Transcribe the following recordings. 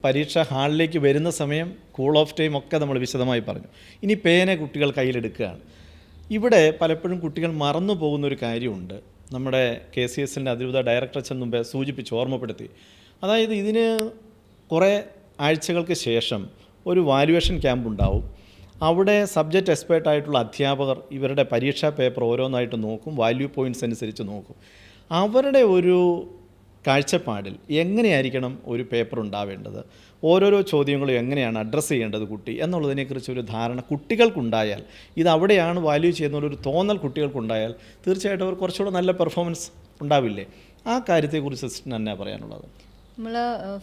പരീക്ഷ ഹാളിലേക്ക് വരുന്ന സമയം കൂൾ ഓഫ് ടൈം ഒക്കെ നമ്മൾ വിശദമായി പറഞ്ഞു. ഇനി പേന കുട്ടികൾ കയ്യിലെടുക്കുകയാണ്. ഇവിടെ പലപ്പോഴും കുട്ടികൾ മറന്നു പോകുന്നൊരു കാര്യമുണ്ട്. നമ്മുടെ KCSൻ്റെ അതിരൂപത ഡയറക്ടർ അച്ഛൻ മുമ്പേ സൂചിപ്പിച്ച് ഓർമ്മപ്പെടുത്തി. അതായത് ഇതിന് കുറേ ആഴ്ചകൾക്ക് ശേഷം ഒരു വാല്യുവേഷൻ ക്യാമ്പ് ഉണ്ടാവും. അവിടെ സബ്ജക്റ്റ് എക്സ്പേർട്ടായിട്ടുള്ള അധ്യാപകർ ഇവരുടെ പരീക്ഷാ പേപ്പർ ഓരോന്നായിട്ട് നോക്കും, വാല്യൂ പോയിൻറ്റ്സ് അനുസരിച്ച് നോക്കും. അവരുടെ ഒരു കാഴ്ചപ്പാടിൽ എങ്ങനെയായിരിക്കണം ഒരു പേപ്പർ ഉണ്ടാവേണ്ടത്, ഓരോരോ ചോദ്യങ്ങളും എങ്ങനെയാണ് അഡ്രസ്സ് ചെയ്യേണ്ടത് കുട്ടി എന്നുള്ളതിനെക്കുറിച്ച് ഒരു ധാരണ കുട്ടികൾക്കുണ്ടായാൽ, ഇത് അവിടെയാണ് വാല്യൂ ചെയ്യുന്നൊരു തോന്നൽ കുട്ടികൾക്കുണ്ടായാൽ തീർച്ചയായിട്ടും അവർ കുറച്ചുകൂടെ നല്ല പെർഫോമൻസ് ഉണ്ടാവില്ലേ? ആ കാര്യത്തെക്കുറിച്ച് സിസ്റ്ററിന് എന്നാ പറയാനുള്ളത്? നമ്മൾ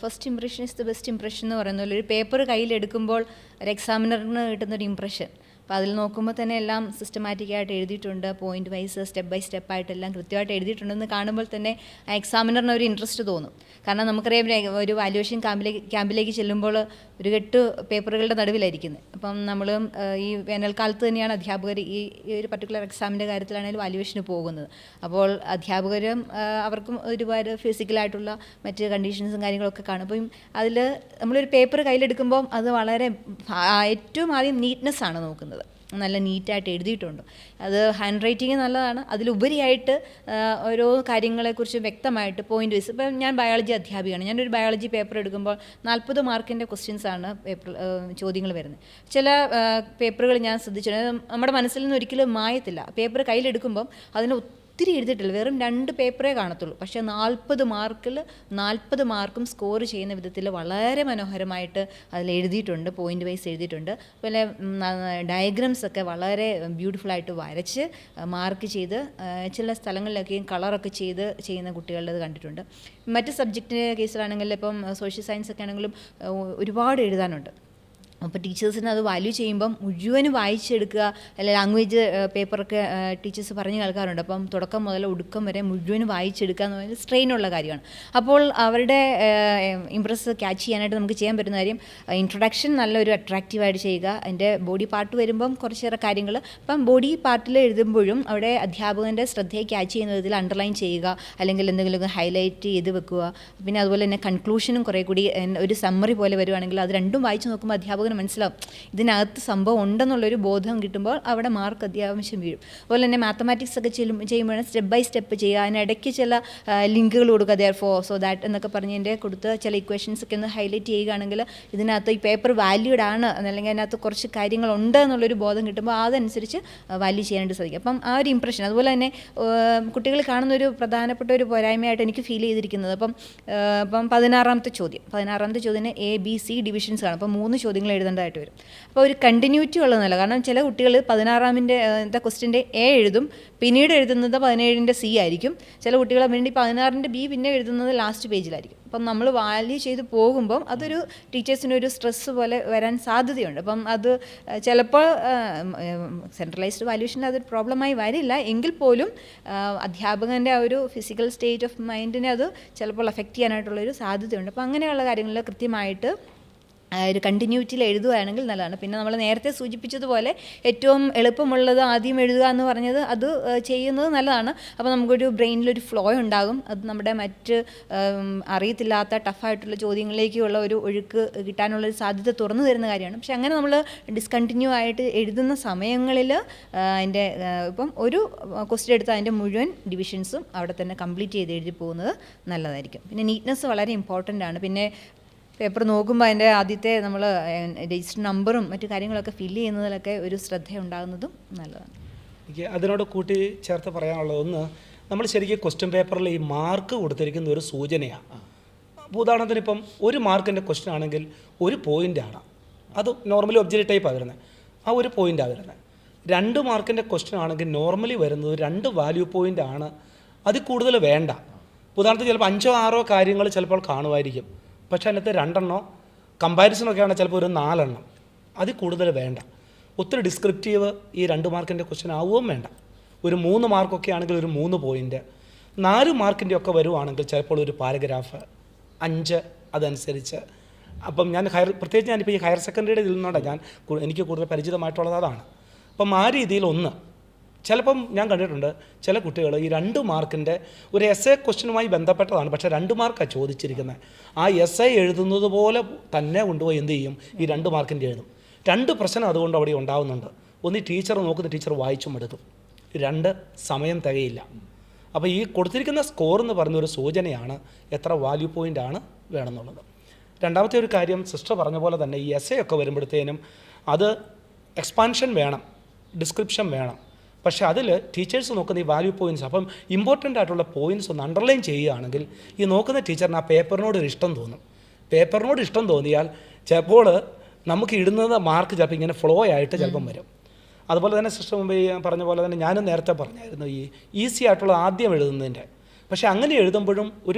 first impression is the best impression എന്ന് പറയുന്ന പോലെ ഒരു പേപ്പർ കയ്യിലെടുക്കുമ്പോൾ ഒരു എക്സാമിനറിന് കിട്ടുന്നൊരു ഇംപ്രഷൻ, അപ്പോൾ അതിൽ നോക്കുമ്പോൾ തന്നെ എല്ലാം സിസ്റ്റമാറ്റിക്കായിട്ട് എഴുതിയിട്ടുണ്ട്, പോയിന്റ് വൈസ് സ്റ്റെപ്പ് ബൈ സ്റ്റെപ്പായിട്ടെല്ലാം കൃത്യമായിട്ട് എഴുതിയിട്ടുണ്ടെന്ന് കാണുമ്പോൾ തന്നെ ആ എക്സാമിനറിന് ഒരു ഇൻട്രസ്റ്റ് തോന്നും. കാരണം നമുക്കറിയാം ഒരു വാല്യുവേഷൻ ക്യാമ്പിലേക്ക് ചെല്ലുമ്പോൾ ഒരു 8 പേപ്പറുകളുടെ നടുവിലായിരിക്കുന്നത്. അപ്പം നമ്മൾ ഈ വേനൽക്കാലത്ത് തന്നെയാണ് അധ്യാപകർ ഈ ഒരു പർട്ടിക്കുലർ എക്സാമിൻ്റെ കാര്യത്തിലാണെങ്കിലും വാല്യുവേഷന് പോകുന്നത്. അപ്പോൾ അധ്യാപകരും അവർക്കും ഒരുപാട് ഫിസിക്കലായിട്ടുള്ള മറ്റ് കണ്ടീഷൻസും കാര്യങ്ങളൊക്കെ കാണും. അപ്പം അതിൽ നമ്മളൊരു പേപ്പർ കയ്യിലെടുക്കുമ്പോൾ അത് വളരെ ഏറ്റവും ആദ്യം നീറ്റ്നെസ്സാണ് നോക്കുന്നത്. നല്ല നീറ്റായിട്ട് എഴുതിയിട്ടുണ്ട്. അത് ഹാൻഡ് റൈറ്റിങ് നല്ലതാണ്. അതിലുപരിയായിട്ട് ഓരോ കാര്യങ്ങളെക്കുറിച്ച് വ്യക്തമായിട്ട് പോയിന്റ് വൈസ്, ഇപ്പം ഞാൻ ബയോളജി അധ്യാപികയാണ്. ഞാനൊരു ബയോളജി പേപ്പർ എടുക്കുമ്പോൾ 40 മാർക്കിൻ്റെ ക്വസ്റ്റ്യൻസാണ് ചോദ്യങ്ങൾ വരുന്നത്. ചില പേപ്പറുകൾ ഞാൻ ശ്രദ്ധിച്ചിട്ടുണ്ട്, നമ്മുടെ മനസ്സിൽ നിന്ന് ഒരിക്കലും മായത്തില്ല. പേപ്പർ കയ്യിലെടുക്കുമ്പം അതിന് ഒത്തിരി എഴുതിയിട്ടില്ല, വെറും 2 പേപ്പറേ കാണത്തുള്ളൂ. പക്ഷേ 40 മാർക്കിൽ 40 മാർക്കും സ്കോർ ചെയ്യുന്ന വിധത്തിൽ വളരെ മനോഹരമായിട്ട് അതിൽ എഴുതിയിട്ടുണ്ട്, പോയിന്റ് വൈസ് എഴുതിയിട്ടുണ്ട്. അതുപോലെ ഡയഗ്രാംസ് ഒക്കെ വളരെ ബ്യൂട്ടിഫുള്ളായിട്ട് വരച്ച് മാർക്ക് ചെയ്ത് ചില സ്ഥലങ്ങളിലൊക്കെയും കളറൊക്കെ ചെയ്യുന്ന കുട്ടികളുടെ കണ്ടിട്ടുണ്ട്. മറ്റ് സബ്ജക്റ്റിൻ്റെ കേസിലാണെങ്കിൽ ഇപ്പം സോഷ്യൽ സയൻസ് ഒക്കെ ആണെങ്കിലും ഒരുപാട് എഴുതാനുണ്ട്. അപ്പോൾ ടീച്ചേഴ്സിന് അത് വാല്യൂ ചെയ്യുമ്പം മുഴുവനും വായിച്ചെടുക്കുക, അല്ലെങ്കിൽ ലാംഗ്വേജ് പേപ്പറൊക്കെ ടീച്ചേഴ്സ് പറഞ്ഞ് കേൾക്കാറുണ്ട്. അപ്പം തുടക്കം മുതൽ ഒടുക്കം വരെ മുഴുവനും വായിച്ചെടുക്കുക എന്ന് പറയുന്നത് സ്ട്രെയിനുള്ള കാര്യമാണ്. അപ്പോൾ അവരുടെ ഇംപ്രസ് ക്യാച്ച് ചെയ്യാനായിട്ട് നമുക്ക് ചെയ്യാൻ പറ്റുന്ന കാര്യം, ഇൻട്രൊഡക്ഷൻ നല്ലൊരു അട്രാക്റ്റീവായിട്ട് ചെയ്യുക. അതിൻ്റെ ബോഡി പാർട്ട് വരുമ്പം കുറച്ചേറെ കാര്യങ്ങൾ, അപ്പം ബോഡി പാർട്ടിൽ എഴുതുമ്പോഴും അവിടെ അധ്യാപകൻ്റെ ശ്രദ്ധയെ ക്യാച്ച് ചെയ്യുന്ന വിധത്തിൽ അണ്ടർലൈൻ ചെയ്യുക, അല്ലെങ്കിൽ എന്തെങ്കിലും ഹൈലൈറ്റ് ചെയ്ത് വെക്കുക. പിന്നെ അതുപോലെ തന്നെ കൺക്ലൂഷനും കുറേ കൂടി ഒരു സമ്മറി പോലെ വരുവാണെങ്കിൽ അത് രണ്ടും വായിച്ച് നോക്കുമ്പോൾ അധ്യാപകന് മനസ്സിലാവും ഇതിനകത്ത് സംഭവം ഉണ്ടെന്നുള്ളൊരു ബോധം കിട്ടുമ്പോൾ അവിടെ മാർക്ക് അത്യാവശ്യം വീഴും. അതുപോലെ തന്നെ മാത്തമാറ്റിക്സ് ഒക്കെ ചെയ്യുമ്പോഴാണ് സ്റ്റെപ്പ് ബൈ സ്റ്റെപ്പ് ചെയ്യുക. അതിനിടയ്ക്ക് ചില ലിങ്കുകൾ കൊടുക്കുക, ദെയർഫോർ സോ ദാറ്റ് എന്നൊക്കെ പറഞ്ഞതിൻ്റെ കൊടുത്ത് ചില ഇക്വേഷൻസ് ഒക്കെ ഒന്ന് ഹൈലൈറ്റ് ചെയ്യുകയാണെങ്കിൽ ഇതിനകത്ത് ഈ പേപ്പർ വാല്യൂഡ് ആണ്, അല്ലെങ്കിൽ അതിനകത്ത് കുറച്ച് കാര്യങ്ങളുണ്ട് എന്നുള്ളൊരു ബോധം കിട്ടുമ്പോൾ അതനുസരിച്ച് വാല്യൂ ചെയ്യാനായിട്ട് സാധിക്കും. അപ്പം ആ ഒരു ഇംപ്രഷൻ. അതുപോലെ തന്നെ കുട്ടികൾ കാണുന്നൊരു പ്രധാനപ്പെട്ട ഒരു പോരായ്മയായിട്ട് എനിക്ക് ഫീൽ ചെയ്തിരിക്കുന്നത്, അപ്പം 16ാമത്തെ ചോദ്യം ABC ഡിവിഷൻസ് ആണ്. അപ്പം 3 ചോദ്യങ്ങൾ എഴുതേണ്ടതായിട്ട് വരും. അപ്പോൾ ഒരു കണ്ടിന്യൂറ്റി ഉള്ളതല്ല. കാരണം ചില കുട്ടികൾ 16ാമിൻ്റെ ക്വസ്റ്റ്യൻ്റെ A എഴുതും, പിന്നീട് എഴുതുന്നത് 17ൻ്റെ C ആയിരിക്കും. ചില കുട്ടികളെ വേണ്ടി 16ൻ്റെ B പിന്നെ എഴുതുന്നത് ലാസ്റ്റ് പേജിലായിരിക്കും. അപ്പം നമ്മൾ വാല്യൂ ചെയ്ത് പോകുമ്പം അതൊരു ടീച്ചേഴ്സിനൊരു സ്ട്രെസ്സ് പോലെ വരാൻ സാധ്യതയുണ്ട്. അപ്പം അത് ചിലപ്പോൾ സെൻട്രലൈസ്ഡ് വാല്യൂഷനിൽ അതൊരു പ്രോബ്ലമായി വരില്ല എങ്കിൽ പോലും അധ്യാപകൻ്റെ ആ ഒരു ഫിസിക്കൽ സ്റ്റേറ്റ് ഓഫ് മൈൻഡിനെ അത് ചിലപ്പോൾ അഫക്റ്റ് ചെയ്യാനായിട്ടുള്ളൊരു സാധ്യതയുണ്ട്. അപ്പോൾ അങ്ങനെയുള്ള കാര്യങ്ങളിൽ കൃത്യമായിട്ട് ഒരു കണ്ടിന്യൂറ്റിയിൽ എഴുതുകയാണെങ്കിൽ നല്ലതാണ്. പിന്നെ നമ്മൾ നേരത്തെ സൂചിപ്പിച്ചതുപോലെ ഏറ്റവും എളുപ്പമുള്ളത് ആദ്യം എഴുതുക എന്ന് പറഞ്ഞത് അത് ചെയ്യുന്നത് നല്ലതാണ്. അപ്പോൾ നമുക്കൊരു ബ്രെയിനിലൊരു ഫ്ലോ ഉണ്ടാകും. അത് നമ്മുടെ മറ്റ് അറിയത്തില്ലാത്ത ടഫായിട്ടുള്ള ചോദ്യങ്ങളിലേക്കുള്ള ഒരു ഒഴുക്ക് കിട്ടാനുള്ളൊരു സാധ്യത തുറന്നു തരുന്ന കാര്യമാണ്. പക്ഷെ അങ്ങനെ നമ്മൾ ഡിസ്കണ്ടിന്യൂ ആയിട്ട് എഴുതുന്ന സമയങ്ങളിൽ അതിൻ്റെ ഇപ്പം ഒരു ക്വസ്റ്റ്യൻ എടുത്ത് അതിൻ്റെ മുഴുവൻ ഡിവിഷൻസും അവിടെ തന്നെ കംപ്ലീറ്റ് ചെയ്ത് എഴുതി പോകുന്നത് നല്ലതായിരിക്കും. പിന്നെ നീറ്റ്നെസ് വളരെ ഇമ്പോർട്ടൻ്റ് ആണ്. പിന്നെ പേപ്പർ നോക്കുമ്പോൾ അതിൻ്റെ ആദ്യത്തെ നമ്മൾ രജിസ്റ്റർ നമ്പറും മറ്റു കാര്യങ്ങളൊക്കെ ഫില്ല് ചെയ്യുന്നതിലൊക്കെ ഒരു ശ്രദ്ധ ഉണ്ടാകുന്നതും നല്ലതാണ്. എനിക്ക് അതിനോട് കൂട്ടി ചേർത്ത് പറയാനുള്ളത്, ഒന്ന്, നമ്മൾ ശരിക്കും ക്വസ്റ്റ്യൻ പേപ്പറിൽ ഈ മാർക്ക് കൊടുത്തിരിക്കുന്ന ഒരു സൂചനയാണ്. ഉദാഹരണത്തിന് ഇപ്പം 1 മാർക്കിൻ്റെ ക്വസ്റ്റ്യൻ ആണെങ്കിൽ 1 പോയിൻ്റാണ്, അത് നോർമലി ഒബ്ജക്റ്റീവ് ടൈപ്പാണ് വരുന്നത്, ആ 1 പോയിൻ്റാണ് വരുന്നത്. 2 മാർക്കിൻ്റെ ക്വസ്റ്റ്യൻ ആണെങ്കിൽ നോർമലി വരുന്നത് 2 വാല്യൂ പോയിൻ്റ് ആണ്, അതിൽ കൂടുതൽ വേണ്ട. ഉദാഹരണത്തിന് ചിലപ്പോൾ 5 6 കാര്യങ്ങൾ ചിലപ്പോൾ കാണുമായിരിക്കും, പക്ഷേ അതിനകത്ത് 2 കമ്പാരിസണൊക്കെ ആണെങ്കിൽ ചിലപ്പോൾ ഒരു 4, അതിൽ കൂടുതൽ വേണ്ട. ഒത്തിരി ഡിസ്ക്രിപ്റ്റീവ് ഈ 2 മാർക്കിൻ്റെ ക്വസ്റ്റ്യൻ ആവുകയും വേണ്ട. ഒരു 3 മാർക്കൊക്കെ ആണെങ്കിൽ ഒരു 3 പോയിൻ്റ്, 4 മാർക്കിൻ്റെ ഒക്കെ വരുവാണെങ്കിൽ ചിലപ്പോൾ ഒരു പാരഗ്രാഫ് 5 അതനുസരിച്ച്. അപ്പം ഞാൻ പ്രത്യേകിച്ച് ഞാനിപ്പോൾ ഈ ഹയർ സെക്കൻഡറിയുടെ ഇതിൽ നിന്നോടെ എനിക്ക് കൂടുതൽ പരിചിതമായിട്ടുള്ളത് അതാണ്. അപ്പം ആ രീതിയിൽ ഒന്ന് ചിലപ്പം ഞാൻ കണ്ടിട്ടുണ്ട് ചില കുട്ടികൾ ഈ 2 മാർക്കിൻ്റെ ഒരു എസ് എ ക്വസ്റ്റ്യനുമായി ബന്ധപ്പെട്ടതാണ്, പക്ഷേ 2 മാർക്കാണ് ചോദിച്ചിരിക്കുന്നത്. ആ എസ് എ എഴുതുന്നത് പോലെ തന്നെ കൊണ്ടുപോയി എന്ത് ചെയ്യും, ഈ 2 മാർക്കിൻ്റെ എഴുതും. 2 പ്രശ്നം അതുകൊണ്ട് അവിടെ ഉണ്ടാകുന്നുണ്ട്. ഒന്ന്, ഈ ടീച്ചർ നോക്കുന്ന ടീച്ചർ വായിച്ചും എടുക്കും. 2, സമയം തികയില്ല. അപ്പോൾ ഈ കൊടുത്തിരിക്കുന്ന സ്കോർ എന്ന് പറയുന്ന ഒരു സൂചനയാണ് എത്ര വാല്യൂ പോയിൻ്റാണ് വേണമെന്നുള്ളത്. രണ്ടാമത്തെ ഒരു കാര്യം, സിസ്റ്റർ പറഞ്ഞ പോലെ തന്നെ ഈ എസ് എ ഒക്കെ വരുമ്പോഴത്തേനും അത് എക്സ്പാൻഷൻ വേണം, ഡിസ്ക്രിപ്ഷൻ വേണം. പക്ഷേ അതിൽ ടീച്ചേഴ്സ് നോക്കുന്ന ഈ വാല്യൂ പോയിൻറ്റ്സ്, അപ്പം ഇമ്പോർട്ടൻ്റ് ആയിട്ടുള്ള പോയിൻറ്റ്സ് ഒന്ന് അണ്ടർലൈൻ ചെയ്യുകയാണെങ്കിൽ ഈ നോക്കുന്ന ടീച്ചറിന് ആ പേപ്പറിനോട് ഒരു ഇഷ്ടം തോന്നും. പേപ്പറിനോട് ഇഷ്ടം തോന്നിയാൽ ചിലപ്പോൾ നമുക്ക് ഇടുന്നത് മാർക്ക് ചിലപ്പോൾ ഇങ്ങനെ ഫ്ലോ ആയിട്ട് ചിലപ്പം വരും. അതുപോലെ തന്നെ സിസ്റ്റർ മുമ്പ് പറഞ്ഞ പോലെ തന്നെ ഞാനും നേരത്തെ പറഞ്ഞായിരുന്നു ഈ ഈസി ആയിട്ടുള്ള ആദ്യം എഴുതുന്നതിൻ്റെ. പക്ഷേ അങ്ങനെ എഴുതുമ്പോഴും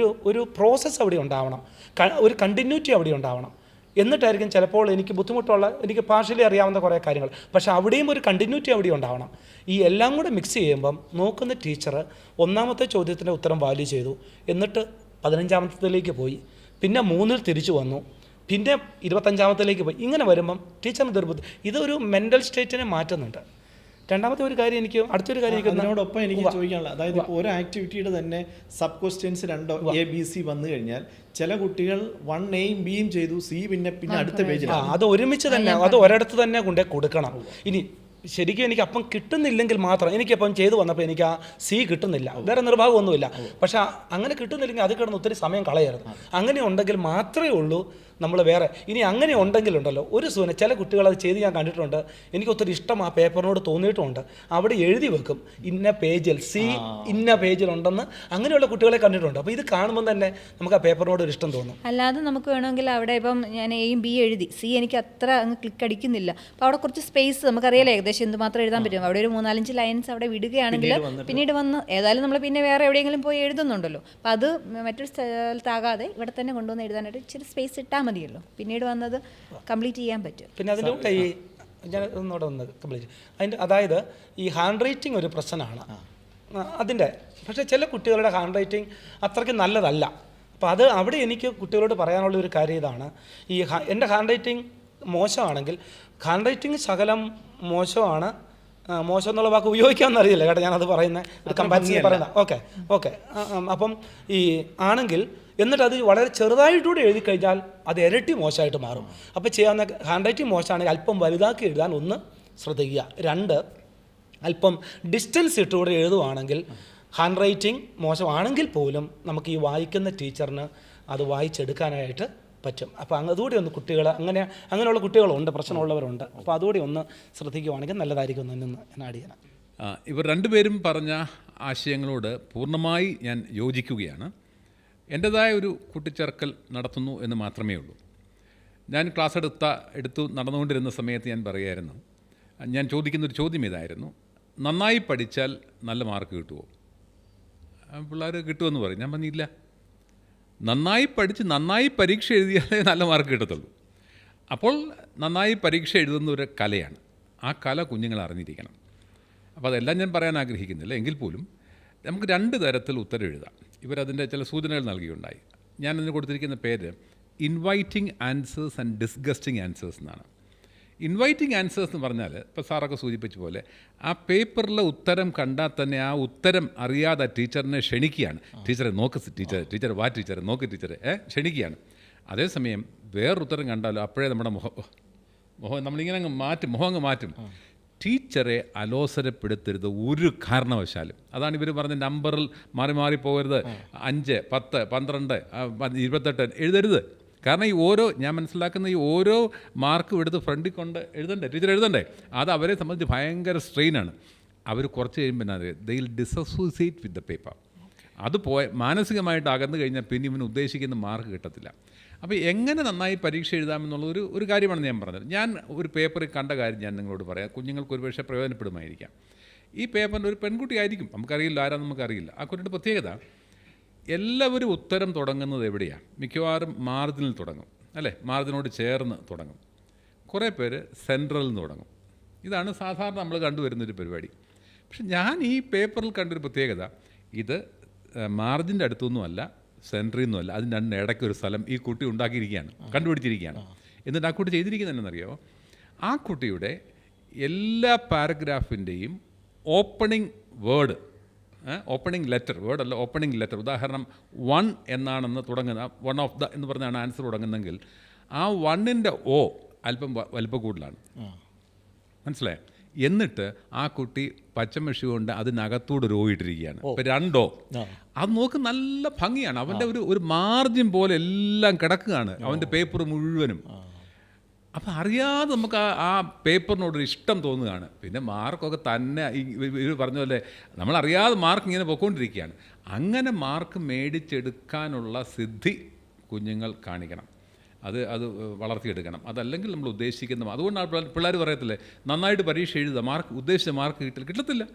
ഒരു പ്രോസസ്സ് അവിടെ ഉണ്ടാവണം, ഒരു കണ്ടിന്യൂറ്റി അവിടെ ഉണ്ടാവണം. എന്നിട്ടായിരിക്കും ചിലപ്പോൾ എനിക്ക് ബുദ്ധിമുട്ടുള്ള, എനിക്ക് പാർഷ്യലി അറിയാവുന്ന കുറേ കാര്യങ്ങൾ, പക്ഷേ അവിടെയും ഒരു കണ്ടിന്യൂറ്റി അവിടെ ഉണ്ടാവണം. ഈ എല്ലാം കൂടെ മിക്സ് ചെയ്യുമ്പം നോക്കുന്ന ടീച്ചർ ഒന്നാമത്തെ ചോദ്യത്തിൻ്റെ ഉത്തരം വാല്യൂ ചെയ്തു, എന്നിട്ട് 15ാമത്തേലേക്ക് പോയി, പിന്നെ 3-ൽ തിരിച്ചു വന്നു, പിന്നെ 25ാമത്തേലേക്ക് പോയി. ഇങ്ങനെ വരുമ്പം ടീച്ചറിന് ദുർബുദ്ധി, ഇതൊരു മെൻ്റൽ സ്റ്റേറ്റിനെ മാറ്റുന്നുണ്ട്. രണ്ടാമത്തെ ഒരു കാര്യം അടുത്തൊരു കാര്യം അതിനോടൊപ്പം എനിക്ക് ചോദിക്കാനുള്ളത്, അതായത് ഇപ്പോൾ ഒരു ആക്ടിവിറ്റിയുടെ തന്നെ സബ് ക്വസ്റ്റ്യൻസ് 2 ABC വന്നു കഴിഞ്ഞാൽ ചില കുട്ടികൾ 1Aയും Bയും ചെയ്തു, C പിന്നെ അടുത്ത പേജിൽ അത് ഒരുമിച്ച് തന്നെ, അത് ഒരിടത്ത് തന്നെ കൊണ്ടേ കൊടുക്കണം. ഇനി ശരിക്കും എനിക്ക് അപ്പം കിട്ടുന്നില്ലെങ്കിൽ മാത്രം, എനിക്കപ്പം ചെയ്തു വന്നപ്പോൾ എനിക്ക് ആ C കിട്ടുന്നില്ല, വേറെ നിർഭാഗമൊന്നുമില്ല. പക്ഷേ അങ്ങനെ കിട്ടുന്നില്ലെങ്കിൽ അത് കിടന്ന് ഒത്തിരി സമയം കളയരുത്. അങ്ങനെ ഉണ്ടെങ്കിൽ മാത്രമേ ഉള്ളൂ നമ്മൾ വേറെ. ഇനി അങ്ങനെ ഉണ്ടെങ്കിലുണ്ടല്ലോ ഒരു ചില കുട്ടികൾ അത് ചെയ്ത് ഞാൻ കണ്ടിട്ടുണ്ട്, എനിക്ക് ഒത്തിരി ഇഷ്ടം ആ പേപ്പറിനോട് തോന്നിയിട്ടുമുണ്ട്. അവിടെ എഴുതി വെക്കും ഇന്ന പേജിൽ C ഇന്ന പേജിലുണ്ടെന്ന്, അങ്ങനെയുള്ള കുട്ടികളെ കണ്ടിട്ടുണ്ട്. അപ്പോൾ ഇത് കാണുമ്പോൾ തന്നെ നമുക്ക് ആ പേപ്പറിനോട് ഒരു ഇഷ്ടം തോന്നും. അല്ലാതെ നമുക്ക് വേണമെങ്കിൽ അവിടെ ഇപ്പം ഞാൻ Aയും B എഴുതി, C എനിക്ക് അത്ര അങ്ങ് ക്ലിക്ക് അടിക്കുന്നില്ല, അപ്പോൾ അവിടെ കുറച്ച് സ്പേസ് നമുക്കറിയാലോ ഏകദേശം എന്തുമാത്രം എഴുതാൻ പറ്റും. അവിടെ ഒരു 3-4 ലൈൻസ് അവിടെ വിടുകയാണെങ്കിൽ പിന്നീട് വന്ന് ഏതായാലും നമ്മൾ പിന്നെ വേറെ എവിടെയെങ്കിലും പോയി എഴുതുന്നുണ്ടല്ലോ, അപ്പോൾ അത് മറ്റൊരു സ്ഥലത്താകാതെ ഇവിടെ തന്നെ കൊണ്ടുവന്ന് എഴുതാനായിട്ട് ഇച്ചിരി സ്പേസ് ഇട്ടാൽ മതിയല്ലോ, പിന്നീട് വന്നത് കംപ്ലീറ്റ് ചെയ്യാൻ പറ്റും. പിന്നെ അതിൻ്റെ കൂടെ ഈ ഞാൻ ഒന്നുകൂടെ ഒന്ന് കംപ്ലീറ്റ് അതായത് ഈ ഹാൻഡ് റൈറ്റിംഗ് ഒരു പ്രശ്നമാണ് അതിൻ്റെ. പക്ഷേ ചില കുട്ടികളുടെ ഹാൻഡ് റൈറ്റിംഗ് അത്രയ്ക്ക് നല്ലതല്ല. അപ്പോൾ അവിടെ എനിക്ക് കുട്ടികളോട് പറയാനുള്ള ഒരു കാര്യം ഇതാണ്, ഈ എൻ്റെ ഹാൻഡ് റൈറ്റിംഗ് മോശമാണെങ്കിൽ, ഹാൻഡ് റൈറ്റിംഗ് ശകലം മോശമാണ്, മോശം എന്നുള്ള വാക്ക് ഉപയോഗിക്കാമെന്ന് അറിയില്ല കേട്ടോ, ഞാനത് പറയുന്നത് ഒരു കമ്പാരിസൺ പറയുന്നത്. ഓക്കെ അപ്പം ഈ ആണെങ്കിൽ എന്നിട്ട് അത് വളരെ ചെറുതായിട്ടൂടെ എഴുതി കഴിഞ്ഞാൽ അത് ഇരട്ടി മോശമായിട്ട് മാറും. അപ്പോൾ ചെയ്യാവുന്ന ഹാൻഡ് റൈറ്റിംഗ് മോശമാണെങ്കിൽ അല്പം വലുതാക്കി എഴുതാൻ ഒന്ന് ശ്രദ്ധിക്കുക. 2, അല്പം ഡിസ്റ്റൻസ് ഇട്ടുകൂടെ എഴുതുവാണെങ്കിൽ ഹാൻഡ് റൈറ്റിംഗ് മോശമാണെങ്കിൽ പോലും നമുക്ക് ഈ വായിക്കുന്ന ടീച്ചറിന് അത് വായിച്ചെടുക്കാനായിട്ട് പറ്റും. അപ്പോൾ അതുകൂടി ഒന്ന് കുട്ടികൾ അങ്ങനെയുള്ള കുട്ടികളുണ്ട്, പ്രശ്നമുള്ളവരുണ്ട്. അപ്പോൾ അതുകൂടി ഒന്ന് ശ്രദ്ധിക്കുവാണെങ്കിൽ നല്ലതായിരിക്കും എന്ന് ഞാൻ ആഡ് ചെയ്യണം. ഇവർ രണ്ടുപേരും പറഞ്ഞ ആശയങ്ങളോട് പൂർണ്ണമായി ഞാൻ യോജിക്കുകയാണ്. എൻ്റേതായ ഒരു കൂട്ടിച്ചേർക്കൽ നടത്തുന്നു എന്ന് മാത്രമേ ഉള്ളൂ. ഞാൻ ക്ലാസ് എടുത്തു നടന്നുകൊണ്ടിരുന്ന സമയത്ത് ഞാൻ പറയുമായിരുന്നു, ഞാൻ ചോദിക്കുന്നൊരു ചോദ്യം ഇതായിരുന്നു, നന്നായി പഠിച്ചാൽ നല്ല മാർക്ക് കിട്ടുമോ? പിള്ളേർ കിട്ടുമെന്ന് പറയും. ഞാൻ പറഞ്ഞില്ല, നന്നായി പഠിച്ച് നന്നായി പരീക്ഷ എഴുതിയാലേ നല്ല മാർക്ക് കിട്ടത്തുള്ളൂ. അപ്പോൾ നന്നായി പരീക്ഷ എഴുതുന്ന ഒരു കലയാണ്, ആ കല കുഞ്ഞുങ്ങൾ അറിഞ്ഞിരിക്കണം. അപ്പോൾ അതെല്ലാം ഞാൻ പറയാൻ ആഗ്രഹിക്കുന്നില്ല, എങ്കിൽ പോലും നമുക്ക് 2 തരത്തിൽ ഉത്തരം എഴുതാം. ഇവരതിൻ്റെ ചില സൂചനകൾ നൽകിയുണ്ടായി. ഞാൻ അതിന് കൊടുത്തിരിക്കുന്ന പേര് inviting answers and disgusting answers എന്നാണ്. ഇൻവൈറ്റിംഗ് ആൻസേഴ്സ് എന്ന് പറഞ്ഞാൽ ഇപ്പോൾ സാറൊക്കെ സൂചിപ്പിച്ച പോലെ ആ പേപ്പറിലെ ഉത്തരം കണ്ടാൽ തന്നെ ആ ഉത്തരം അറിയാതെ ടീച്ചറിനെ ക്ഷണിക്കുകയാണ്. ടീച്ചറെ നോക്ക് ടീച്ചർ വാ ടീച്ചറെ നോക്ക് ടീച്ചറെ ക്ഷണിക്കുകയാണ്. അതേസമയം വേറൊരു ഉത്തരം കണ്ടാലോ അപ്പോഴേ നമ്മുടെ മുഖം നമ്മളിങ്ങനെ മുഖം അങ്ങ് മാറ്റും. ടീച്ചറെ അലോസരപ്പെടുത്തരുത് ഒരു കാരണവശാലും. അതാണ് ഇവർ പറഞ്ഞ നമ്പറിൽ മാറി പോകരുത്. 5, 10, 12, 28 എഴുതരുത്. കാരണം ഞാൻ മനസ്സിലാക്കുന്ന ഈ ഓരോ മാർക്കും എടുത്ത് ഫ്രണ്ടിൽ കൊണ്ട് ടീച്ചർ എഴുതണ്ടേ, അത് അവരെ സംബന്ധിച്ച് ഭയങ്കര സ്ട്രെയിനാണ്. അവർ കുറച്ച് കഴിയുമ്പോൾ they will dissociate with the paper. അത് മാനസികമായിട്ട് അകന്നു കഴിഞ്ഞാൽ പിന്നെ ഇവന് ഉദ്ദേശിക്കുന്ന മാർക്ക് കിട്ടത്തില്ല. അപ്പോൾ എങ്ങനെ നന്നായി പരീക്ഷ എഴുതാമെന്നുള്ള ഒരു കാര്യമാണ് ഞാൻ പറഞ്ഞത്. ഞാൻ ഒരു പേപ്പറിൽ കണ്ട കാര്യം ഞാൻ നിങ്ങളോട് പറയാം. കുഞ്ഞുങ്ങൾക്ക് ഒരുപക്ഷെ പ്രയോജനപ്പെടുമായിരിക്കാം. ഈ പേപ്പറിൻ്റെ ഒരു പെൺകുട്ടി ആയിരിക്കും, നമുക്കറിയില്ല, ആരാന്ന് നമുക്കറിയില്ല. ആ കുട്ടിയുടെ പ്രത്യേകത, എല്ലാവരും ഉത്തരം തുടങ്ങുന്നത് എവിടെയാണ്? മിക്കവാറും മാർജിനിൽ തുടങ്ങും, അല്ലേ? മാർജിനോട് ചേർന്ന് തുടങ്ങും. കുറേ പേര് സെൻട്രലിൽ നിന്ന് തുടങ്ങും. ഇതാണ് സാധാരണ നമ്മൾ കണ്ടുവരുന്നൊരു പരിപാടി. പക്ഷെ ഞാൻ ഈ പേപ്പറിൽ കണ്ടൊരു പ്രത്യേകത, ഇത് മാർജിൻ്റെ അടുത്തൊന്നുമല്ല, സെൻറ്ററിൽ നിന്നുമല്ല, അതിൻ്റെ ഇടയ്ക്കൊരു സ്ഥലം ഈ കുട്ടി ഉണ്ടാക്കിയിരിക്കുകയാണ്, കണ്ടുപിടിച്ചിരിക്കുകയാണ്. എന്നിട്ട് ആ കുട്ടി ചെയ്തിരിക്കുന്നത് എന്നറിയോ? ആ കുട്ടിയുടെ എല്ലാ പാരഗ്രാഫിൻ്റെയും ഓപ്പണിംഗ് വേർഡ്, ഓപ്പണിംഗ് ലെറ്റർ, വേർഡല്ല ഓപ്പണിംഗ് ലെറ്റർ, ഉദാഹരണം 1 എന്നാണെന്ന് തുടങ്ങുന്ന, 1 ഓഫ് ദ എന്ന് പറഞ്ഞാണ് ആൻസർ തുടങ്ങുന്നതെങ്കിൽ ആ 1ൻ്റെ O അല്പം വലിപ്പക്കൂടുതലാണ്. മനസ്സിലായോ? എന്നിട്ട് ആ കുട്ടി പച്ചമഷി കൊണ്ട് അതിനകത്തൂടെ ഇട്ടിരിക്കുകയാണ്. ഇപ്പം 2 അത് നോക്ക് നല്ല ഭംഗിയാണ്. അവൻ്റെ ഒരു മാർജിൻ പോലെ എല്ലാം കിടക്കുകയാണ് അവൻ്റെ പേപ്പർ മുഴുവനും. അപ്പം അറിയാതെ നമുക്ക് ആ പേപ്പറിനോടൊരു ഇഷ്ടം തോന്നുകയാണ്. പിന്നെ മാർക്കൊക്കെ തന്നെ ഇത് പറഞ്ഞ പോലെ നമ്മളറിയാതെ മാർക്ക് ഇങ്ങനെ പൊയ്ക്കൊണ്ടിരിക്കുകയാണ്. അങ്ങനെ മാർക്ക് മേടിച്ചെടുക്കാനുള്ള സിദ്ധി കുഞ്ഞുങ്ങൾ കാണിക്കണം. അത് വളർത്തിയെടുക്കണം. അതല്ലെങ്കിൽ നമ്മൾ ഉദ്ദേശിക്കുന്ന, അതുകൊണ്ടാണ് പിള്ളേർ പറയത്തില്ലേ നന്നായിട്ട് പരീക്ഷ എഴുതുക, ഉദ്ദേശിച്ച മാർക്ക് കിട്ടത്തില്ല.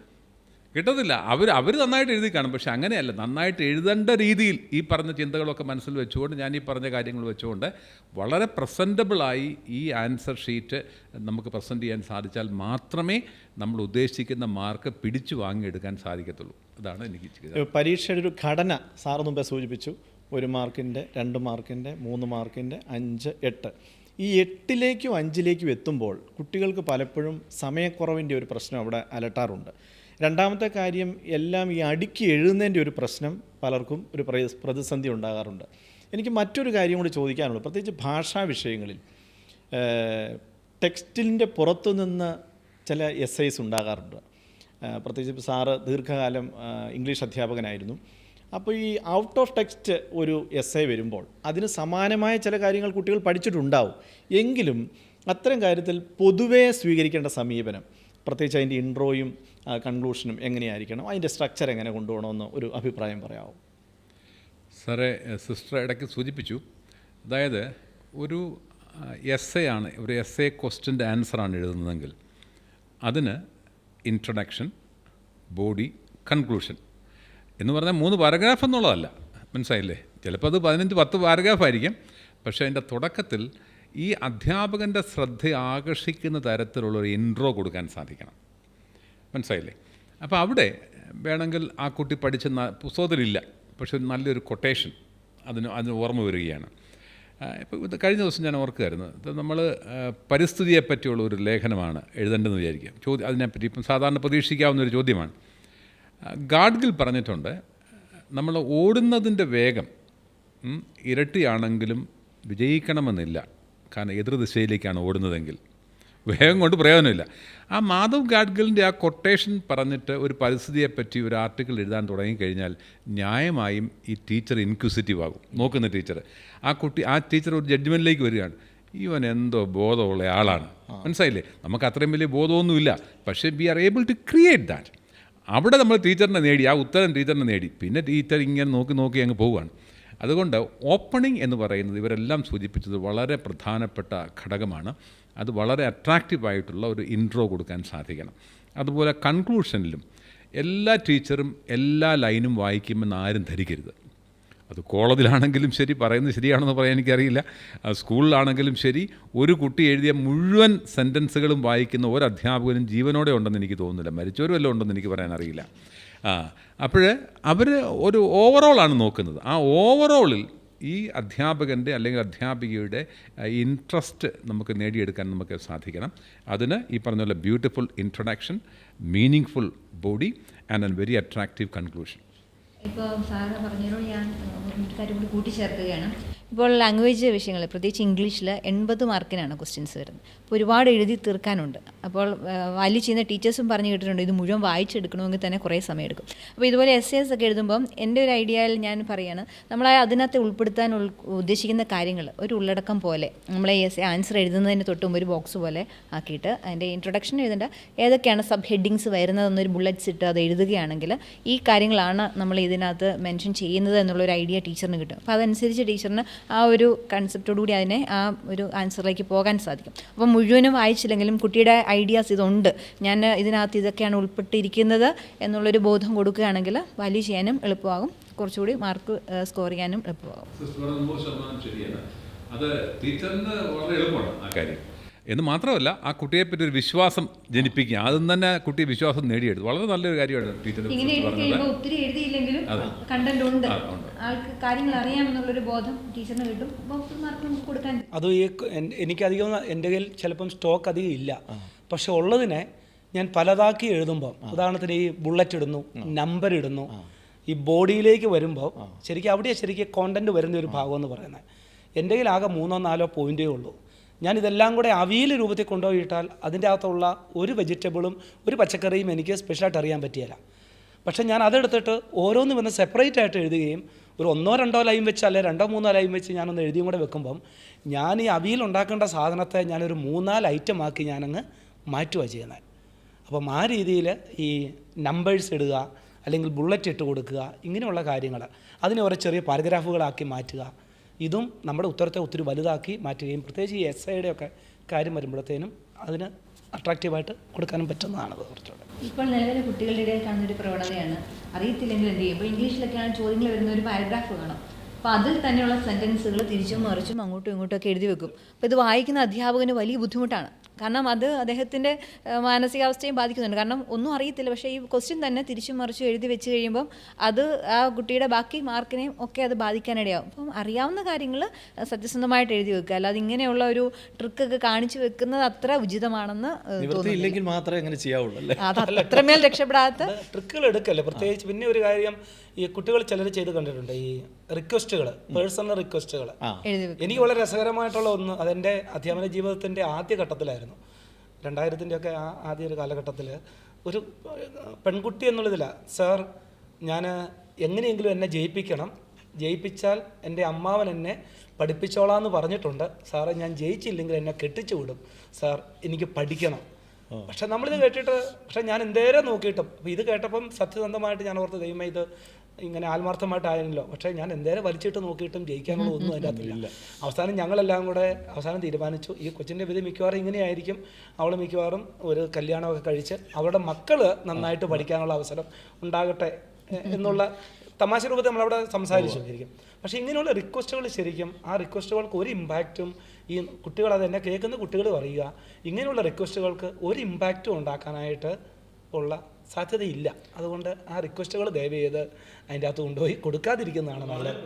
അവർ നന്നായിട്ട് എഴുതി കാണും. പക്ഷെ അങ്ങനെയല്ല, നന്നായിട്ട് എഴുതേണ്ട രീതിയിൽ ഈ പറഞ്ഞ ചിന്തകളൊക്കെ മനസ്സിൽ വെച്ചുകൊണ്ട്, ഞാൻ ഈ പറഞ്ഞ കാര്യങ്ങൾ വെച്ചുകൊണ്ട് വളരെ പ്രസൻറ്റബിളായി ഈ ആൻസർ ഷീറ്റ് നമുക്ക് പ്രസൻറ്റ് ചെയ്യാൻ സാധിച്ചാൽ മാത്രമേ നമ്മൾ ഉദ്ദേശിക്കുന്ന മാർക്ക് പിടിച്ചു വാങ്ങിയെടുക്കാൻ സാധിക്കത്തുള്ളൂ. അതാണ് എനിക്ക് പരീക്ഷയുടെ ഒരു ഘടന സാറ് മുമ്പേ സൂചിപ്പിച്ചു. 1 മാർക്കിൻ്റെ, 2 മാർക്കിൻ്റെ, 3 മാർക്കിൻ്റെ, 5, 8. ഈ 8ലേക്കും 5ലേക്കും എത്തുമ്പോൾ കുട്ടികൾക്ക് പലപ്പോഴും സമയക്കുറവിൻ്റെ ഒരു പ്രശ്നം അവിടെ അലട്ടാറുണ്ട്. രണ്ടാമത്തെ കാര്യം, എല്ലാം ഈ അടുക്കി എഴുതുന്നതിൻ്റെ ഒരു പ്രശ്നം പലർക്കും ഒരു പ്രതിസന്ധി ഉണ്ടാകാറുണ്ട്. എനിക്ക് മറ്റൊരു കാര്യം കൂടി ചോദിക്കാനുള്ളത്, പ്രത്യേകിച്ച് ഭാഷാ വിഷയങ്ങളിൽ ടെക്സ്റ്റിൻ്റെ പുറത്തു നിന്ന് ചില എസ്സൈസ് ഉണ്ടാകാറുണ്ട്. പ്രത്യേകിച്ച് സാറ് ദീർഘകാലം ഇംഗ്ലീഷ് അധ്യാപകനായിരുന്നു. അപ്പോൾ ഈ ഔട്ട് ഓഫ് ടെക്സ്റ്റ് ഒരു എസ്സേ വരുമ്പോൾ അതിന് സമാനമായ ചില കാര്യങ്ങൾ കുട്ടികൾ പഠിച്ചിട്ടുണ്ടാവും. എങ്കിലും അത്തരം കാര്യത്തിൽ പൊതുവേ സ്വീകരിക്കേണ്ട സമീപനം, പ്രത്യേകിച്ച് അതിൻ്റെ ഇൻട്രോയും കൺക്ലൂഷനും എങ്ങനെയായിരിക്കണം, അതിൻ്റെ സ്ട്രക്ചർ എങ്ങനെ കൊണ്ടുപോകണമെന്ന് ഒരു അഭിപ്രായം പറയാമോ? സാറേ, സിസ്റ്റർ ഇടയ്ക്ക് സൂചിപ്പിച്ചു. അതായത് ഒരു എസ്സേ ആണ്, ഒരു എസ്സേ ക്വസ്റ്റ്യൻ്റെ ആൻസറാണ് എഴുതുന്നതെങ്കിൽ അതിന് ഇൻട്രൊഡക്ഷൻ, ബോഡി, കൺക്ലൂഷൻ എന്ന് പറഞ്ഞാൽ 3 പാരഗ്രാഫ് എന്നുള്ളതല്ല. മനസ്സിലായില്ലേ? ചിലപ്പോൾ അത് 15-10 പാരഗ്രാഫായിരിക്കും. പക്ഷേ അതിൻ്റെ തുടക്കത്തിൽ ഈ അധ്യാപകൻ്റെ ശ്രദ്ധ ആകർഷിക്കുന്ന തരത്തിലുള്ളൊരു ഇൻട്രോ കൊടുക്കാൻ സാധിക്കണം. മനസ്സിലായില്ലേ? അപ്പോൾ അവിടെ വേണമെങ്കിൽ ആ കുട്ടി പഠിച്ച പുസ്തകത്തിലില്ല, പക്ഷെ നല്ലൊരു കൊട്ടേഷൻ അതിന് ഓർമ്മ വരികയാണ്. ഇപ്പോൾ ഇത് കഴിഞ്ഞ ദിവസം ഞാൻ ഓർക്കുമായിരുന്നു, ഇത് നമ്മൾ പരിസ്ഥിതിയെപ്പറ്റിയുള്ള ഒരു ലേഖനമാണ് എഴുതേണ്ടതെന്ന് വിചാരിക്കുക. അതിനെപ്പറ്റി ഇപ്പം സാധാരണ പ്രതീക്ഷിക്കാവുന്നൊരു ചോദ്യമാണ്. ഗാഡ്ഗിൽ പറഞ്ഞിട്ടുണ്ട്, നമ്മൾ ഓടുന്നതിൻ്റെ വേഗം ഇരട്ടിയാണെങ്കിലും വിജയിക്കണമെന്നില്ല. കാരണം എതിർദിശയിലേക്കാണ് ഓടുന്നതെങ്കിൽ വേഗം കൊണ്ട് പ്രയോജനമില്ല. ആ മാധവ് ഗാഡ്ഗിലിൻ്റെ ആ കൊട്ടേഷൻ പറഞ്ഞിട്ട് ഒരു പരിസ്ഥിതിയെപ്പറ്റി ഒരു ആർട്ടിക്കിൾ എഴുതാൻ തുടങ്ങിക്കഴിഞ്ഞാൽ ന്യായമായും ഈ ടീച്ചർ ഇൻക്വിസിറ്റീവ് ആകും. നോക്കുന്ന ടീച്ചർ, ആ ടീച്ചർ ഒരു ജഡ്ജ്മെൻറ്റിലേക്ക് വരികയാണ്, ഇവൻ എന്തോ ബോധമുള്ള ആളാണ്. മനസ്സിലായില്ലേ? നമുക്ക് അത്രയും വലിയ ബോധമൊന്നുമില്ല, പക്ഷേ we are able to create that. അവിടെ നമ്മൾ ടീച്ചറിനെ നേടി, ആ ഉത്തരം ടീച്ചറിനെ നേടി, പിന്നെ ടീച്ചർ ഇങ്ങനെ നോക്കി അങ്ങ് പോവുകയാണ്. അതുകൊണ്ട് ഓപ്പണിംഗ് എന്ന് പറയുന്നത് ഇവരെല്ലാം സൂചിപ്പിച്ചത് വളരെ പ്രധാനപ്പെട്ട ഘടകമാണ്. അത് വളരെ അട്രാക്റ്റീവായിട്ടുള്ള ഒരു ഇൻട്രോ കൊടുക്കാൻ സാധിക്കണം. അതുപോലെ കൺക്ലൂഷനിലും എല്ലാ ടീച്ചറും എല്ലാ ലൈനും വായിക്കുമെന്ന് ആരും ധരിക്കരുത്. അത് കോളേജിലാണെങ്കിലും ശരി, പറയുന്നത് ശരിയാണെന്ന് പറയാൻ എനിക്കറിയില്ല, സ്കൂളിലാണെങ്കിലും ശരി, ഒരു കുട്ടി എഴുതിയ മുഴുവൻ സെൻറ്റൻസുകളും വായിക്കുന്ന ഒരു അധ്യാപകനും ജീവനോടെ ഉണ്ടെന്ന് എനിക്ക് തോന്നുന്നില്ല. മരിച്ചവരും വല്ലതും ഉണ്ടെന്ന് എനിക്ക് പറയാൻ അറിയില്ല. അപ്പോൾ അവർ ഒരു ഓവറോളാണ് നോക്കുന്നത്. ആ ഓവറോളിൽ ഈ അധ്യാപകൻ്റെ അല്ലെങ്കിൽ അധ്യാപികയുടെ ഇൻട്രസ്റ്റ് നമുക്ക് നേടിയെടുക്കാൻ നമുക്ക് സാധിക്കണം. അതിന് ഈ പറഞ്ഞ പോലെ beautiful introduction, meaning body and A very attractive conclusion. ഇപ്പോൾ സാറ് പറഞ്ഞതിനോട് ഞാൻ ഒരു കാര്യം കൂടി കൂട്ടിച്ചേർക്കുകയാണ്. ഇപ്പോൾ ലാംഗ്വേജ് വിഷയങ്ങൾ, പ്രത്യേകിച്ച് ഇംഗ്ലീഷിൽ 80 മാർക്കിനാണ് ക്വസ്റ്റ്യൻസ് വരുന്നത്. അപ്പോൾ ഒരുപാട് എഴുതി തീർക്കാനുണ്ട്. അപ്പോൾ വാല്യൂ ചെയ്യുന്ന ടീച്ചേഴ്സും പറഞ്ഞു കേട്ടിട്ടുണ്ട്, ഇത് മുഴുവൻ വായിച്ചെടുക്കണമെങ്കിൽ തന്നെ കുറേ സമയം എടുക്കും. അപ്പോൾ ഇതുപോലെ എസ്സേസ് ഒക്കെ എഴുതുമ്പം എൻ്റെ ഒരു ഐഡിയയിൽ ഞാൻ പറയുകയാണ്, നമ്മൾ അതിനകത്ത് ഉൾപ്പെടുത്താൻ ഉദ്ദേശിക്കുന്ന കാര്യങ്ങൾ ഒരു ഉള്ളടക്കം പോലെ നമ്മൾ എസ്സേ ആൻസർ എഴുതുന്നതിന് തൊട്ട് മുമ്പ് ഒരു ബോക്സ് പോലെ ആക്കിയിട്ട് അതിൻ്റെ ഇൻട്രൊഡക്ഷൻ എഴുതേണ്ട, ഏതൊക്കെയാണ് സബ് ഹെഡിങ്സ് വരുന്നതെന്നൊരു ബുള്ളറ്റ്സ് ഇട്ട് അത് എഴുതുകയാണെങ്കിൽ ഈ കാര്യങ്ങളാണ് നമ്മൾ ഇതിനകത്ത് മെൻഷൻ ചെയ്യുന്നത് എന്നുള്ളൊരു ഐഡിയ ടീച്ചറിന് കിട്ടും. അപ്പോൾ അതനുസരിച്ച് ടീച്ചറിന് ആ ഒരു കൺസെപ്റ്റോടുകൂടി അതിനെ ആ ഒരു ആൻസറിലേക്ക് പോകാൻ സാധിക്കും. അപ്പം മുഴുവനും വായിച്ചില്ലെങ്കിലും കുട്ടിയുടെ ഐഡിയാസ് ഇതുണ്ട്, ഞാൻ ഇതിനകത്ത് ഇതൊക്കെയാണ് ഉൾപ്പെട്ടിരിക്കുന്നത് എന്നുള്ളൊരു ബോധം കൊടുക്കുകയാണെങ്കിൽ വാല്യൂ ചെയ്യാനും എളുപ്പമാകും, കുറച്ചുകൂടി മാർക്ക് സ്കോർ ചെയ്യാനും എളുപ്പമാകും. അത് ടീച്ചറിന് വളരെ എളുപ്പമാണ് ആ കാര്യം. എന്ന് മാത്രമല്ല, ആ കുട്ടിയെപ്പറ്റി ഒരു വിശ്വാസം ജനിപ്പിക്കുക, അതും തന്നെ കുട്ടി വിശ്വാസം നേടിയെടുത്തു. വളരെ നല്ലൊരു കാര്യമാണ് ടീച്ചർ പറഞ്ഞത്. ഒത്തിരി എഴുതിയില്ലെങ്കിലും കണ്ടന്റ് ഉണ്ട്, ആൾക്ക് കാര്യങ്ങൾ അറിയാമെന്നുള്ളൊരു ബോധം ടീച്ചറിന് കിട്ടും. മാർക്ക് കൊടുക്കാൻ അത് എനിക്കധികം എൻ്റെ കയ്യിൽ ചിലപ്പം സ്റ്റോക്ക് അധികം ഇല്ല, പക്ഷെ ഉള്ളതിനെ ഞാൻ പലതാക്കി എഴുതുമ്പോൾ, ഉദാഹരണത്തിന് ഈ ബുള്ളറ്റ് ഇടുന്നു, നമ്പർ ഇടുന്നു, ഈ ബോഡിയിലേക്ക് വരുമ്പോൾ ശരിക്കും അവിടെയാണ് ശരിക്കും കോണ്ടന്റ് വരുന്ന ഒരു ഭാഗം എന്ന് പറയുന്നത്. എൻ്റെ കയ്യിൽ ആകെ 3-4 പോയിന്റേ ഉള്ളൂ. ഞാൻ ഇതെല്ലാം കൂടെ അവിയൽ രൂപത്തിൽ കൊണ്ടുപോയിട്ടാൽ അതിൻ്റെ അകത്തുള്ള ഒരു വെജിറ്റബിളും ഒരു പച്ചക്കറിയും എനിക്ക് സ്പെഷ്യലായിട്ട് അറിയാൻ പറ്റിയില്ല. പക്ഷേ ഞാൻ അതെടുത്തിട്ട് ഓരോന്നും വന്ന് സെപ്പറേറ്റ് ആയിട്ട് എഴുതുകയും ഒരു 1-2 ലൈൻ വെച്ച് അല്ലെങ്കിൽ 2-3 ലൈൻ വെച്ച് ഞാനൊന്ന് എഴുതിയും കൂടെ വെക്കുമ്പം ഞാൻ ഈ അവിയൽ ഉണ്ടാക്കേണ്ട സാധനത്തെ ഞാനൊരു 3-4 ഐറ്റം ആക്കി ഞാനങ്ങ് മാറ്റുകയാണ് ചെയ്യുന്നത്. അപ്പം ആ രീതിയിൽ ഈ നമ്പേഴ്സ് ഇടുക, അല്ലെങ്കിൽ ബുള്ളറ്റ് ഇട്ട് കൊടുക്കുക, ഇങ്ങനെയുള്ള കാര്യങ്ങൾ അതിനെ ഓരോ ചെറിയ പാരഗ്രാഫുകളാക്കി മാറ്റുക, ഇതും നമ്മുടെ ഉത്തരത്തെ ഒത്തിരി വലുതാക്കി മാറ്റുകയും പ്രത്യേകിച്ച് ഈ എസ്ഐയുടെ ഒക്കെ കാര്യം വരുമ്പോഴത്തേനും അതിന് അട്രാക്റ്റീവായിട്ട് കൊടുക്കാനും പറ്റുന്നതാണത് കുറച്ചുകൂടെ. ഇപ്പോൾ നിലവിലെ കുട്ടികളുടെ ഇടയിൽ കാണുന്ന ഒരു പ്രവണതയാണ്, അറിയത്തില്ലെങ്കിൽ എന്ത് ചെയ്യും. ഇപ്പോൾ ഇംഗ്ലീഷിലൊക്കെയാണ് ചോദ്യങ്ങൾ വരുന്ന ഒരു പാരഗ്രാഫ് കാണും, അപ്പോൾ അതിൽ തന്നെയുള്ള സെൻറ്റൻസുകൾ തിരിച്ചും മറിച്ചും അങ്ങോട്ടും ഇങ്ങോട്ടും ഒക്കെ എഴുതി വെക്കും. അപ്പോൾ ഇത് വായിക്കുന്ന അധ്യാപകന് വലിയ ബുദ്ധിമുട്ടാണ്. കാരണം അത് അദ്ദേഹത്തിൻ്റെ മാനസികാവസ്ഥയും ബാധിക്കുന്നുണ്ട്. കാരണം ഒന്നും അറിയത്തില്ല, പക്ഷേ ഈ ക്വസ്റ്റ്യൻ തന്നെ തിരിച്ചും മറിച്ചും എഴുതി വെച്ച് കഴിയുമ്പം അത് ആ കുട്ടിയുടെ ബാക്കി മാർക്കിനെയും ഒക്കെ അത് ബാധിക്കാനിടയാവും. അപ്പം അറിയാവുന്ന കാര്യങ്ങൾ സത്യസന്ധമായിട്ട് എഴുതി വെക്കുക, അല്ലാതെ ഇങ്ങനെയുള്ള ഒരു ട്രിക്കൊക്കെ കാണിച്ചു വെക്കുന്നത് അത്ര ഉചിതമാണെന്ന് ഇല്ലെങ്കിൽ മാത്രമേ അങ്ങനെ ചെയ്യാവുള്ളൂ അല്ലേ? അത് അത്രമേൽ രക്ഷപ്പെടാത്ത ട്രിക്കുകൾ എടുക്കല്ലേ. പ്രത്യേകിച്ച് പിന്നെ ഒരു കാര്യം, ഈ കുട്ടികൾ ചിലർ ചെയ്ത് കണ്ടിട്ടുണ്ട്, ഈ റിക്വസ്റ്റുകൾ, പേഴ്സണൽ റിക്വസ്റ്റുകൾ. എനിക്ക് വളരെ രസകരമായിട്ടുള്ള ഒന്ന്, അതെൻ്റെ അധ്യാപന ജീവിതത്തിൻ്റെ ആദ്യ ഘട്ടത്തിലായിരുന്നു. 2000-ൻ്റെ ഒക്കെ ആദ്യ ഒരു കാലഘട്ടത്തിൽ ഒരു പെൺകുട്ടി എന്നുള്ളതില്ല, സാർ ഞാൻ എങ്ങനെയെങ്കിലും എന്നെ ജയിപ്പിച്ചാൽ എൻ്റെ അമ്മാവൻ എന്നെ പഠിപ്പിച്ചോളാന്ന് പറഞ്ഞിട്ടുണ്ട് സാറേ, ഞാൻ ജയിച്ചില്ലെങ്കിൽ എന്നെ കെട്ടിച്ചു വിടും സാർ, എനിക്ക് പഠിക്കണം. പക്ഷെ നമ്മളിത് കേട്ടിട്ട്, പക്ഷെ ഞാൻ എന്തേരം നോക്കിയിട്ടും, അപ്പോൾ ഇത് കേട്ടപ്പം സത്യസന്ധമായിട്ട് ഞാൻ ഓർത്ത്, ദൈവമേ ഇത് ഇങ്ങനെ ആത്മാർത്ഥമായിട്ടായിരുന്നല്ലോ. പക്ഷേ ഞാൻ എന്തേരം വലിച്ചിട്ട് നോക്കിയിട്ടും ജയിക്കാനുള്ള ഒന്നും അതിൻ്റെ അകത്തില്ല. അവസാനം ഞങ്ങളെല്ലാം കൂടെ തീരുമാനിച്ചു, ഈ കൊച്ചിൻ്റെ വിധി മിക്കവാറും ഇങ്ങനെയായിരിക്കും, അവൾ മിക്കവാറും ഒരു കല്യാണമൊക്കെ കഴിച്ച് അവളുടെ മക്കൾ നന്നായിട്ട് പഠിക്കാനുള്ള അവസരം ഉണ്ടാകട്ടെ എന്നുള്ള തമാശ രൂപത്തിൽ നമ്മളവിടെ സംസാരിച്ചു ശരിക്കും. പക്ഷേ ഇങ്ങനെയുള്ള റിക്വസ്റ്റുകൾ ശരിക്കും ആ റിക്വസ്റ്റുകൾക്ക് ഒരു ഇമ്പാക്റ്റും ഈ കുട്ടികൾ, അതെന്നെ കേൾക്കുന്ന കുട്ടികൾ പറയുക, ഇങ്ങനെയുള്ള റിക്വസ്റ്റുകൾക്ക് ഒരു ഇമ്പാക്റ്റും ഉണ്ടാക്കാനായിട്ട് ഉള്ള സാധ്യതയില്ല. അതുകൊണ്ട് ആ റിക്വസ്റ്റുകൾ ദയവ് ചെയ്ത് അതിൻ്റെ അകത്ത് കൊണ്ടുപോയി കൊടുക്കാതിരിക്കുന്നതാണ് നല്ലത്.